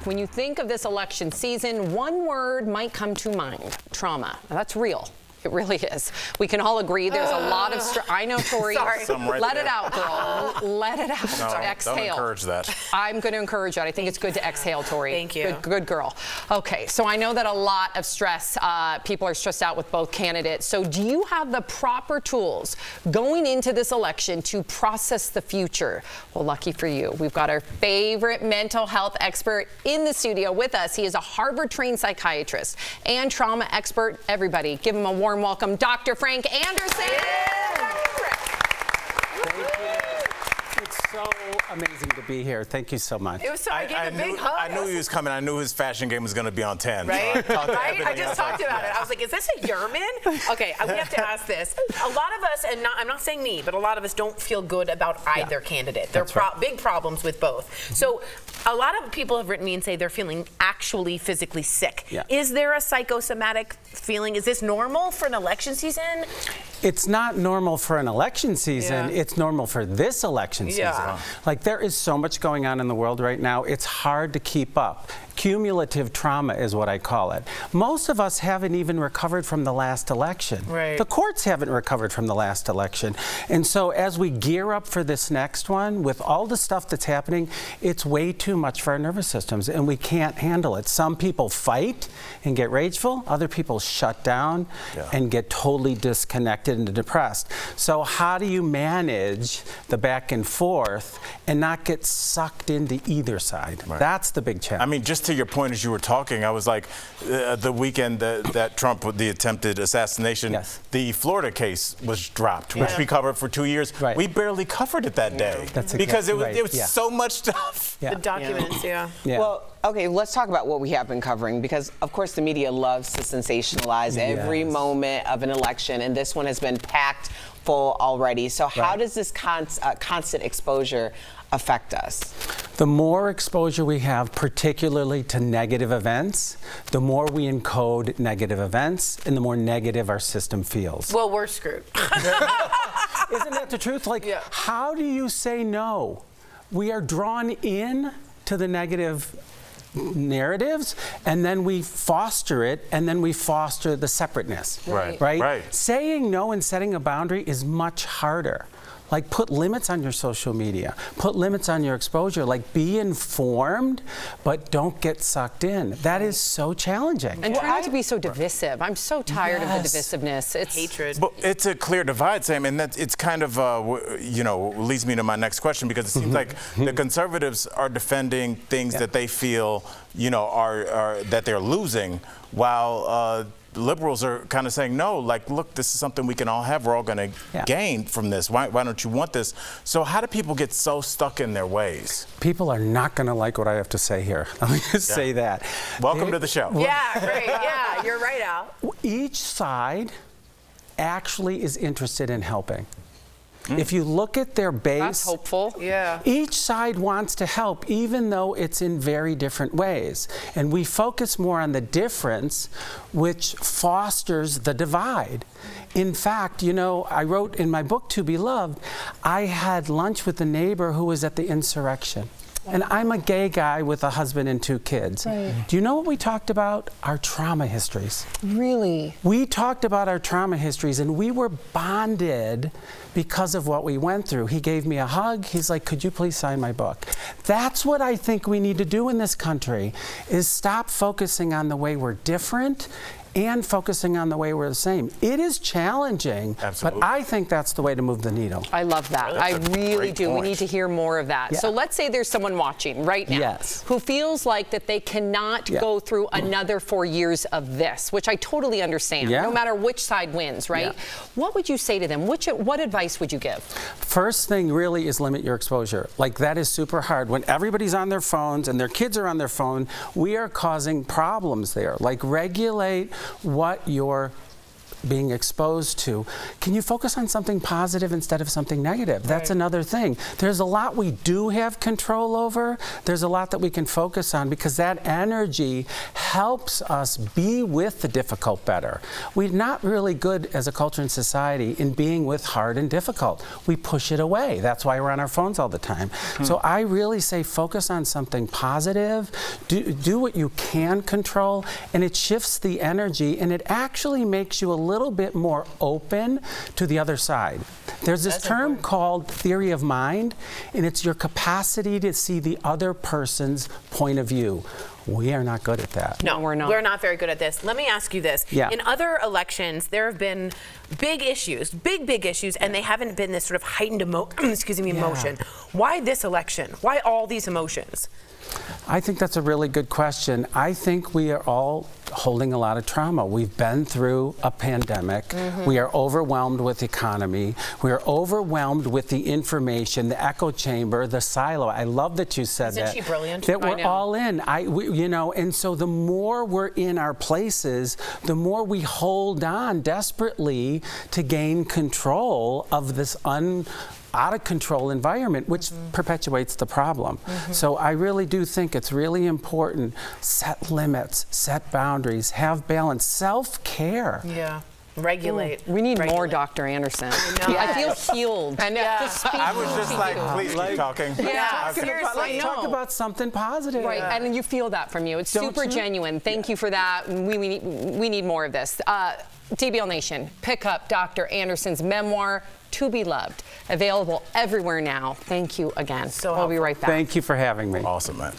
When you think of this election season, one word might come to mind: trauma. Now, that's real. It really is. We can all agree there's a lot of stress. I know, Tori. Sorry. Let it out, girl. Let it out. No, exhale. don't encourage that. I'm going to encourage that. I think it's good to exhale, Tori. Thank you. Good girl. Okay, so I know that a lot of stress, people are stressed out with both candidates. So do you have the proper tools going into this election to process the future? Well, lucky for you, we've got our favorite mental health expert in the studio with us. He is a Harvard-trained psychiatrist and trauma expert. Everybody, give him a warm welcome, Dr. Frank Anderson. Thank you. It's so amazing to be here. Thank you so much. It was so I gave a big hug. I knew he was coming. I knew his fashion game was going to be on 10. Right? Right? I just talked about it. I was like, is this a Yerman? Okay, we have to ask this. A lot of us, and I'm not saying me, but a lot of us don't feel good about either candidate. There are big problems with both. So a lot of people have written me and say they're feeling actually physically sick. Yeah. Is there a psychosomatic feeling? Is this normal for an election season? It's not normal for an election season. Yeah. It's normal for this election season. Yeah. Like, there is so much going on in the world right now. It's hard to keep up. Cumulative trauma is what I call it. Most of us haven't even recovered from the last election. Right. The courts haven't recovered from the last election. And so as we gear up for this next one, with all the stuff that's happening, it's way too much for our nervous systems, and we can't handle it. Some people fight and get rageful. Other people shut down and get totally disconnected and depressed. So how do you manage the back and forth and not get sucked into either side? Right. That's the big challenge. I mean, just to your point as you were talking, I was like, the weekend that Trump, with the attempted assassination, the Florida case was dropped, which we covered for 2 years. Right. We barely covered it that day. That's because exactly it was so much stuff. The documents, Well, okay, let's talk about what we have been covering, because of course the media loves to sensationalize every moment of an election, and this one has been packed full already. So how does this constant exposure affect us? The more exposure we have, particularly to negative events, the more we encode negative events, and the more negative our system feels. Well, we're screwed. Isn't that the truth? Like, how do you say no? We are drawn in to the negative narratives, and then we foster it, and then we foster the separateness. Right? Saying no and setting a boundary is much harder. Like, put limits on your social media. Put limits on your exposure. Like, be informed, but don't get sucked in. That is so challenging. And try not to be so divisive. I'm so tired of the divisiveness. It's hatred. But it's a clear divide, Sam, and that it's kind of, leads me to my next question, because it seems like the conservatives are defending things that they feel, are that they're losing, while liberals are kind of saying, no, like, look, this is something we can all have. We're all going to gain from this. Why don't you want this? So how do people get so stuck in their ways? People are not going to like what I have to say here. Let me just say that. Welcome to the show. Yeah, great. Yeah, you're right, Al. Each side actually is interested in helping. If you look at their base, that's hopeful. Each side wants to help, even though it's in very different ways. And we focus more on the difference, which fosters the divide. In fact, I wrote in my book, To Be Loved, I had lunch with a neighbor who was at the insurrection. And I'm a gay guy with a husband and 2 kids. Do you know what we talked about? Our trauma histories. Really? We talked about our trauma histories, and we were bonded because of what we went through. He gave me a hug. He's like, could you please sign my book? That's what I think we need to do in this country, is stop focusing on the way we're different and focusing on the way we're the same. It is challenging, but I think that's the way to move the needle. I love that. I really do. Point. We need to hear more of that. So let's say there's someone watching right now who feels like that they cannot go through another 4 years of this, which I totally understand, no matter which side wins, right? What would you say to them? What advice would you give? First thing really is limit your exposure. Like, that is super hard. When everybody's on their phones and their kids are on their phone, we are causing problems there. Like, regulate what you're being exposed to, can you focus on something positive instead of something negative? That's another thing. There's a lot we do have control over. There's a lot that we can focus on because that energy helps us be with the difficult better. We're not really good as a culture and society in being with hard and difficult. We push it away. That's why we're on our phones all the time. So I really say focus on something positive, do what you can control, and it shifts the energy, and it actually makes you a little bit more open to the other side. There's this term called theory of mind, and it's your capacity to see the other person's point of view. We are not good at that. No, we're not. We're not very good at this. Let me ask you this. Yeah. In other elections, there have been big issues, big issues, and they haven't been this sort of heightened emotion. Why this election? Why all these emotions? I think that's a really good question. I think we are all holding a lot of trauma. We've been through a pandemic. We are overwhelmed with the economy. We are overwhelmed with the information, the echo chamber, the silo. I love that you said that. Isn't she brilliant? That we're all in. And so the more we're in our places, the more we hold on desperately to gain control of this out of control environment, which perpetuates the problem. So I really do think it's really important. Set limits, set boundaries, have balance, self-care. Yeah. Regulate. We need more Dr. Anderson. I feel healed. I know. I was just like, please keep talking. Yeah, seriously. Talk about something positive. Right, and you feel that from you. It's Don't super you? genuine. Thank you for that. We need more of this. TBL Nation, pick up Dr. Anderson's memoir, To Be Loved. Available everywhere now. Thank you again. So we'll be right back. Thank you for having me. Awesome, man.